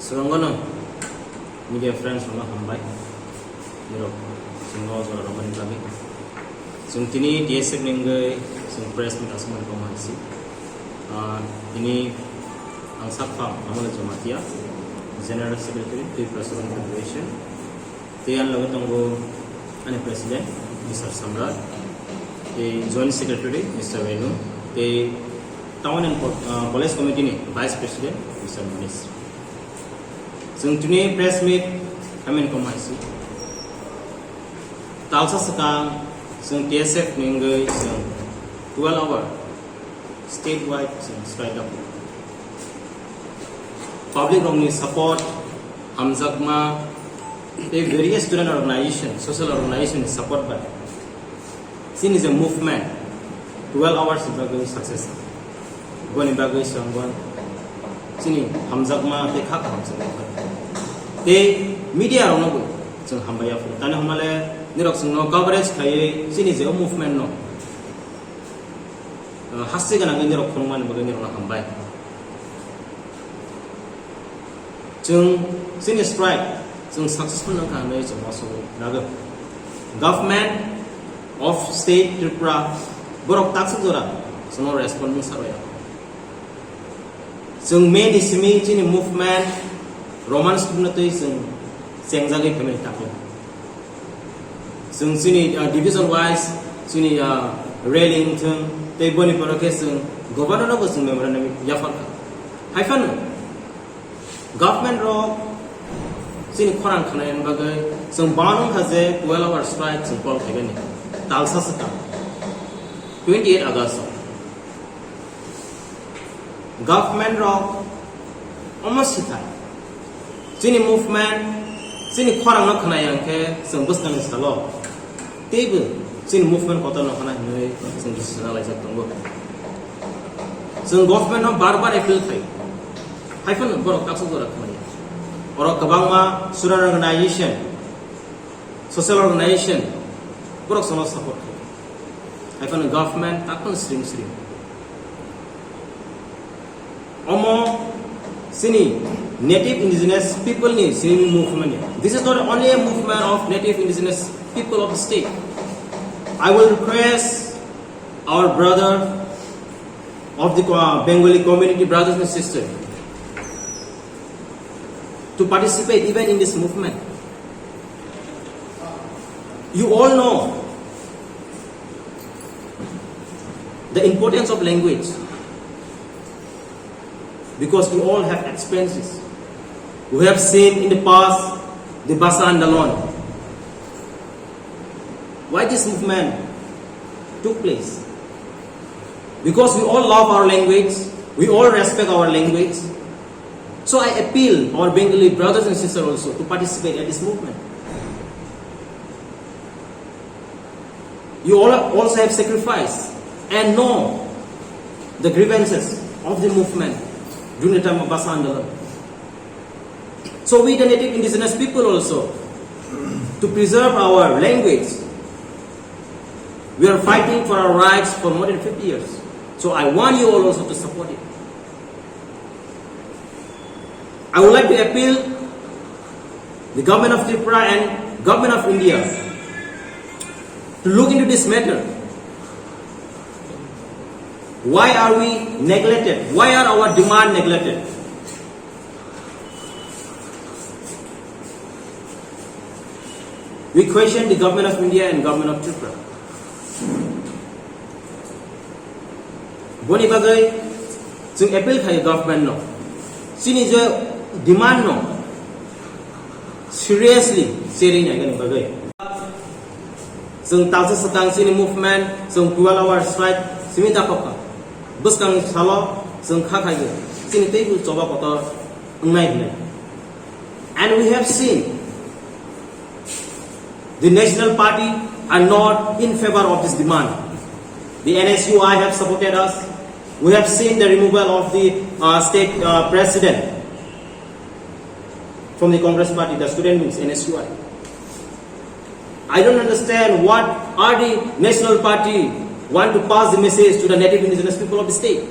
Surangana, media friends from hambai. Niro, singo or Roman Club. Tini TSF Ningai, some press meet Asman Komansi. Ini Angsakha, Amala Jamatia, General Secretary, twiprasarwchapmwng. Tian Lagatango, and President, Mr. Samrat. The Joint Secretary, Mr. Venu. The Town and Police Committee, Vice President, Mr. Minister. So today press meet kami informasi. Talsa sekarang TSF Ningai 12-hour statewide strike up. Public wrongly support Hamzakma a various student organization, social organization is support by. Sin is a movement. 12 hours is Bagwi success. Going Bagwi Sangwan. Chini Hamzakma they khak Hamzakma. They media are no so hambai yapharo. Tane hamale nirok no coverage khaye chini is a movement no. Hasse ganang nirok khongman bagai nirok hambai. Chung chini strike chung successful no khanai chung also naga. Government of state Tripura borok taksuk jora so no responding saraya. Chung main ismi chini movement Roman student is Sengzagi family tackle. Sini division wise, Sini railing, they boni process, governor of the memorandum Yapharo. Hyphen government rock, Sini Khwna ADC Amchaio, some Banum has a 12-hour strike in Paul Kagani, Talsasaka, 28 August. Government rock almost hit time. Chini movement, Chini Khwna ADC some Bustan is the law. Table, Chini movement cotton of Hanai, some decentralized Congo. Some government of Barbar appeal fight. Hyphen Borok Taxo or Kabama, student organization, social organization, Borok Sono support. Hyphen government, Takon stream. Omo, Sini. Native indigenous people need Sini movement. This is not only a movement of native indigenous people of the state. I will request our brother of the Bengali community, brothers and sisters, to participate even in this movement. You all know the importance of language because we all have experiences. We have seen in the past the Basa Andalon. Why this movement took place? Because we all love our language, we all respect our language. So I appeal our Bengali brothers and sisters also to participate in this movement. You all also have sacrificed and know the grievances of the movement during the time of Basa Andalon. So we the native indigenous people also, to preserve our language, we are fighting for our rights for more than 50 years. So I want you all also to support it. I would like to appeal the government of Tripura and government of India to look into this matter. Why are we neglected? Why are our demands neglected? We question the government of India and government of Tripura. Boni bagai, sing appeal kaya government no. Sini je demand no. Seriously, sharing agan bagai. Sing talsa setang sini movement, sing 12-hour strike, sini dapat. Bus kang salo, sing kaya. Sini table coba kotor, unai. And we have seen the national party are not in favor of this demand. The NSUI have supported us. We have seen the removal of the state president from the Congress party, the student wings, NSUI. I don't understand what are the national party want to pass the message to the native indigenous people of the state.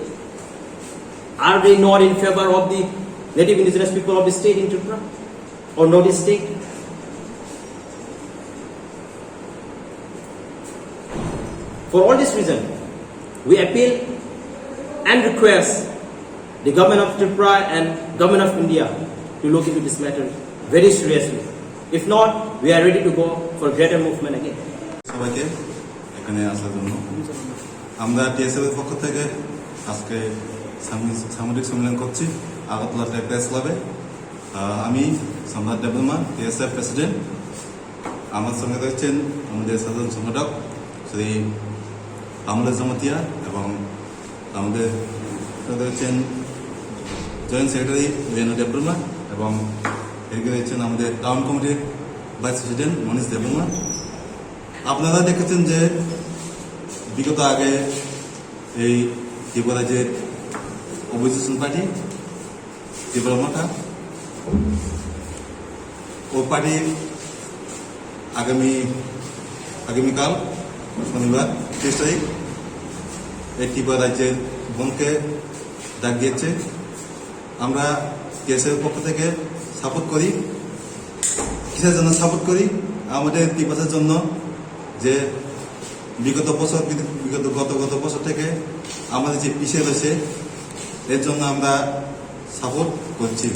Are they not in favor of the native indigenous people of the state in Tripura or Northeast state. For all this reason, we appeal and request the government of Tripura and government of India to look into this matter very seriously. If not, we are ready to go for greater movement again. সবাইকে এখানে আসার জন্য আমরা TSF এর পক্ষ থেকে আজকে সামরিক সম্মেলন করছি আগরতলা প্রেস ক্লাবে। আমি সম্রাট দেববর্মা টিএসএফ প্রেসিডেন্ট। আমার সঙ্গে রয়েছেন আমাদের সাধারণ সম্পাদক শ্রী আমলে জমাতিয়া এবং আমাদের রয়েছেন জয়েন্ট সেক্রেটারি রিমানো দেববর্মা এবং এদিকে রয়েছেন আমাদের টাউন কমিটির ভাইস প্রেসিডেন্ট মনীষ দেববর্মা। আপনারা দেখেছেন যে বিগত আগে এই ত্রিপুরা যে অপোজিশন পার্টি ত্রিপুরা মাঠা ও পার্টির আগামীকাল শনিবার 30 তারিখ এই ত্রিপুরা রাজ্যের বনকে ডাক দিয়েছে। আমরা টিএসএফ পক্ষ থেকে সাপোর্ট করি। কিসের জন্য সাপোর্ট করি? আমাদের ত্রিপুরার জন্য যে গত বছর থেকে আমাদের যে পিছিয়ে রয়েছে এর জন্য আমরা সাপোর্ট করছি।